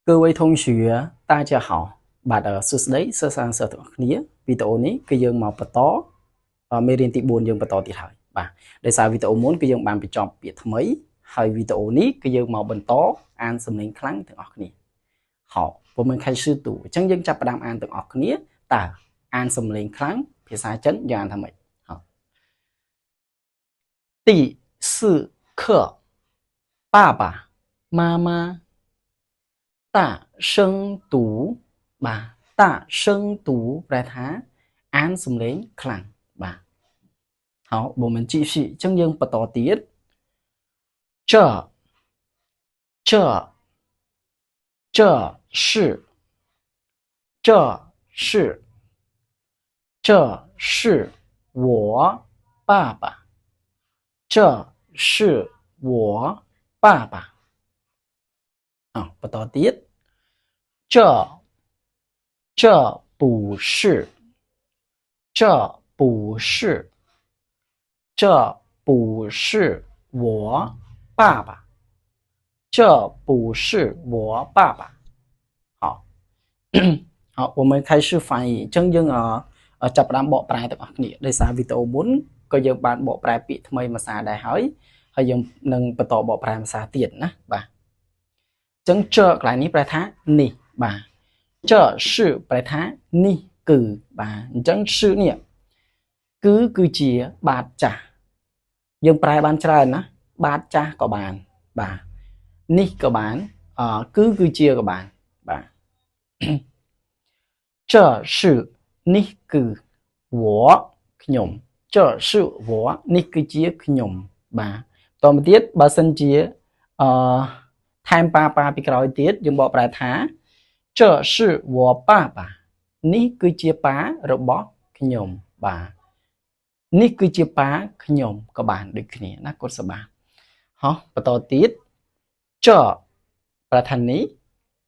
各位同学，大家好。បាទសួស្តីសិស្សសាស្ត្រទាំងអស់គ្នាវីដេអូនេះគឺយើងមកបន្តមេរៀនទី4យើងបន្តទៀតហើយបាទដោយសារវីដេអូមុនគឺយើងបានបញ្ចប់ពាក្យថ្មីហើយវីដេអូនេះគឺយើងមកបន្តអានសំឡេងខ្លាំងទាំងអស់គ្នា好我们开始读អញ្ចឹងយើងចាប់ផ្ដើមអានទាំងអស់គ្នាតើអានសំឡេងខ្លាំងភាសាចិនយើងអានថាម៉េច好第4课爸爸妈妈大声读បាទ大声读ប្រែថាអានសំឡេងខ្លាំងបាទ好我们继续អញ្ចឹងយើងបន្តទៀត这是我爸爸这是我爸爸បន្តទៀត这不是我爸爸这不是我爸爸好好我们开始翻译អញ្ចឹងយើងចាប់ផ្ដើមបកប្រែទាំងអស់គ្នាដោយសារវីដេអូមុនក៏យើងបានបកប្រែពាក្យថ្មីមួយសារដែរហើយយើងនឹងបន្តបកប្រែភាសាទៀតណាបាទអញ្ចឹងចកន្លែងនេះប្រែថានេះបាទ这是ប្រែថានេះគឺបាទអញ្ចឹង是នេះគឺជាបាតចាស់យើងប្រែបានច្រើនណាបាតចាស់ក៏បានបាទនេះក៏បានគឺជាក៏បានបាទ这是នេះគឺ我ខ្ញុំ这是我នេះគឺជាខ្ញុំបាទតទៅទៀតបើសិនជាថែមប៉ាពីក្រោយទៀតយើងបកប្រែថា这是我爸爸នេះគឺជាប៉ារបស់ខ្ញុំបាទនេះគឺជាប៉ាខ្ញុំក៏បានដូចគ្នាណាកូនសបាហោះបន្តទៀត这ប្រែថានេះ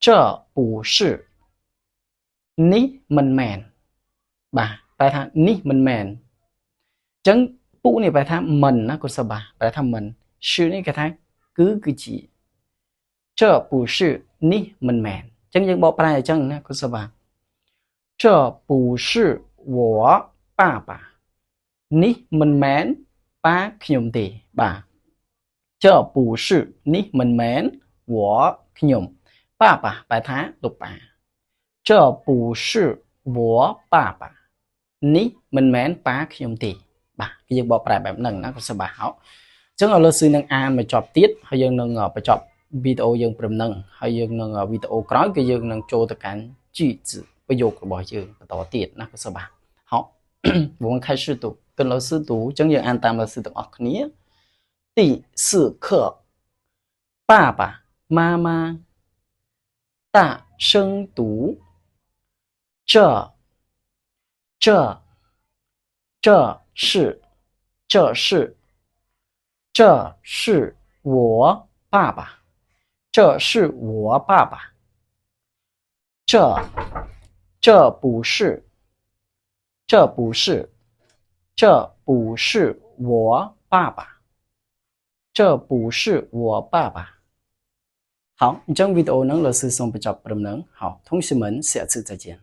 这不是នេះមិនមែនបាទប្រែថានេះមិនមែនអញ្ចឹងពុនេះប្រែថាមិនណាកូនសបាប្រែថាមិន是នេះគេថាគឺជា这不是នេះមិនមែនអញ្ចឹងយើងបកប្រែអញ្ចឹងណាកូនសបា这不是我爸爸នេះមិនមែនប៉ាខ្ញុំទេបាទ这不是នេះមិនមែន我ខ្ញុំ爸爸ប្រែថាលោកប៉ា这不是我爸爸នេះមិនមែនប៉ាខ្ញុំទេបាទយើងបកប្រែបែបហ្នឹងណាកូនសបាហៅអញ្ចឹងឥឡូវស៊ឺនឹងអានមកចប់ទៀតហើយយើងនឹងបញ្ចប់វីដេអូយើងព្រមហ្នឹងហើយយើងនឹងវីដេអូក្រោយគឺយើងនឹងចូលទៅកាន់句子ប្រយោគរបស់យើងបន្តទៀតណាកូនសបា好我们开始读跟老师读អញ្ចឹងយើងអានតាម老师ទាំងអស់គ្នា第4课爸爸妈妈大声读这是我爸爸这是我爸爸这不是我爸爸这不是我爸爸好，这video 呢，老师送不着不能好，同学们下次再见。